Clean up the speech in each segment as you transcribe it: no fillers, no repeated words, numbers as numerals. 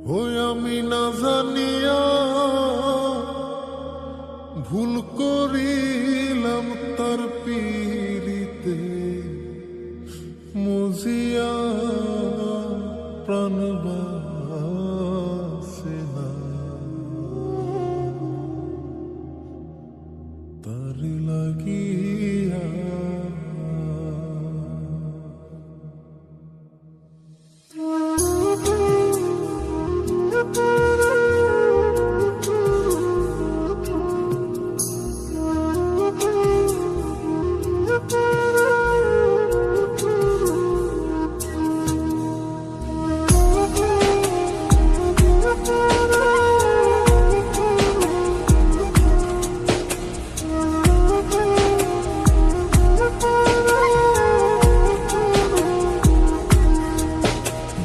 হই আমি না জানিয়া ভুল করিলাম তার পীড়িতে মুজিয়া প্রাণ বাসে না তার লাগিয়া।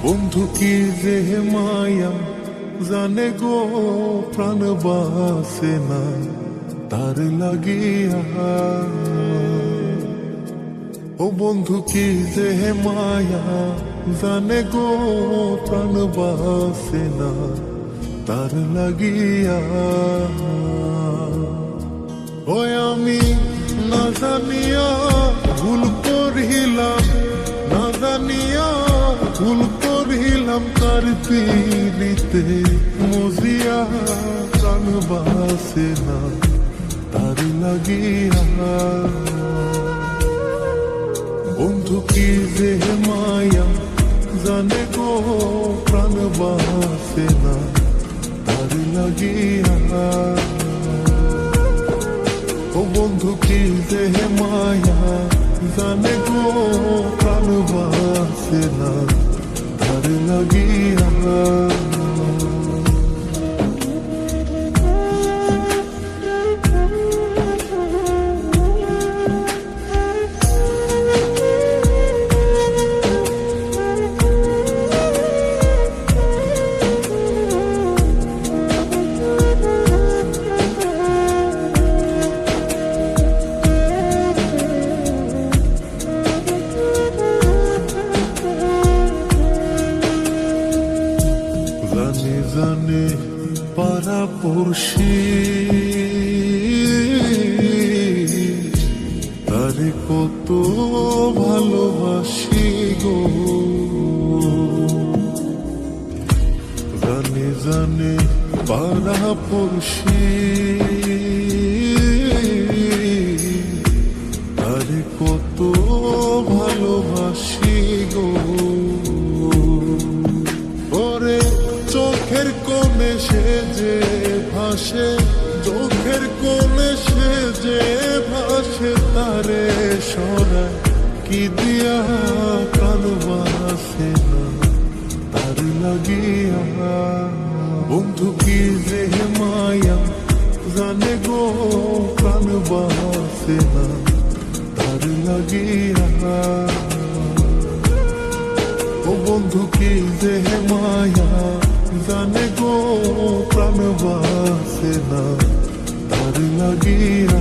বন্ধু কি যে মায়া জানে গো প্রাণ বাসে না তার লাগিয়া। ও বন্ধু কি যে মায়া জানে গো প্রাণ বাসে না তার লাগিয়া। ও আমি না জানিয়া ভুল করিলাম, না জানিয়া ভুল করিলাম তার পীড়িতে মুজিয়া প্রাণ বাসে না তার লাগিয়া। বন্ধু কি যে মায়া জানে গো প্রাণ বাসে না তার লাগিয়া। ও বন্ধু কি যে মায়া জানে গো প্রাণ বাসে না তার লাগিয়া। জানে জানে পাড়া পড়শি তারে কত ভালোবাসি গো। জানে জানে পাড়া পড়শি তারে কত ভালোবাসি গো। ওরে চোখের কোণে সে যে ভাসে, চোখের কোণে সে যে ভাসে তারে সরা কি দিয়া প্রাণ বাসে না তার লাগিয়া। বন্ধু কি যে মায়া জানে গো প্রাণ বাসে না তার লাগিয়া। ও বন্ধু কি যে মায়া জানে গো প্রাণ বাসে না তার লাগিয়া।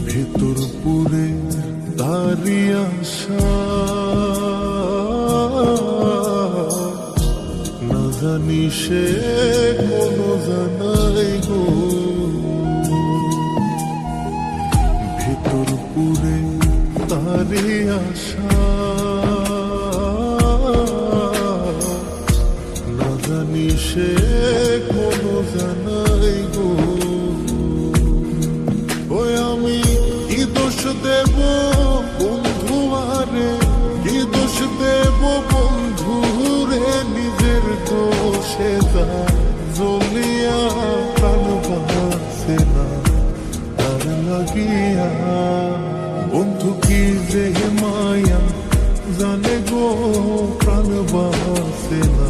ভেতর পুরে তারি আশা না জানি সে কোনো জানাই গো। ভেতর পুরে তারি আশা না জানি সে কোনো জানাই গো। ওই আমি কি দোষ দেব বন্ধু আরে, কি দোষ দেব বন্ধু রে, নিজের দোষে তা জ্বলিয়া প্রাণ বাসে না তার লাগিয়া। বন্ধু কি যে মায়া গো প্রাণ বাসে না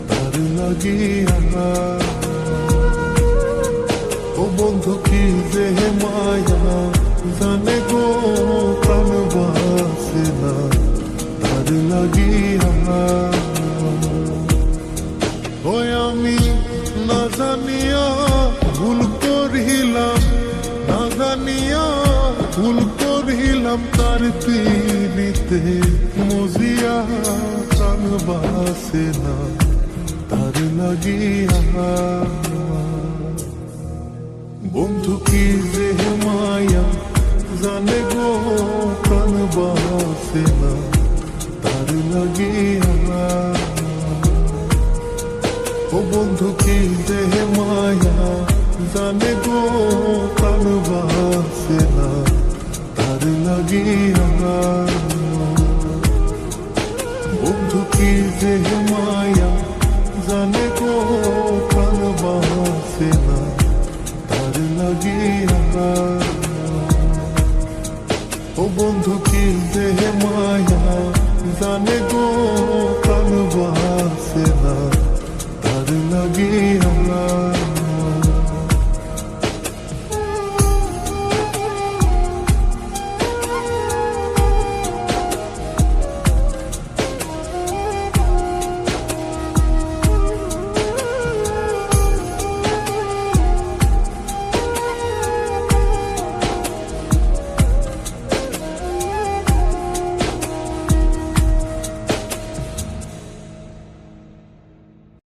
তার লাগিয়া। ও বন্ধু কি যে মায়া জানে গো প্রাণ বাসে না তার লাগিয়া। ওই আমি না জানিয়া ভুল করিলাম, না জানিয়া ভুল করিলাম তার পিড়িতে মজিয়া প্রাণ বাসে না তার লাগিয়া। বন্ধু কি যে মায়া জানে গো প্রাণ বাসে না তার লাগিয়া। ও বন্ধু কি যে মায়া জানে গো প্রাণ বাসে না তার লাগিয়া। বন্ধু কি যে মায়া জানে গো প্রাণ বাসে না তার লাগিয়া। ও বন্ধু কি যে মায়া জানে গো প্রাণ বাসে না তার লাগিয়া।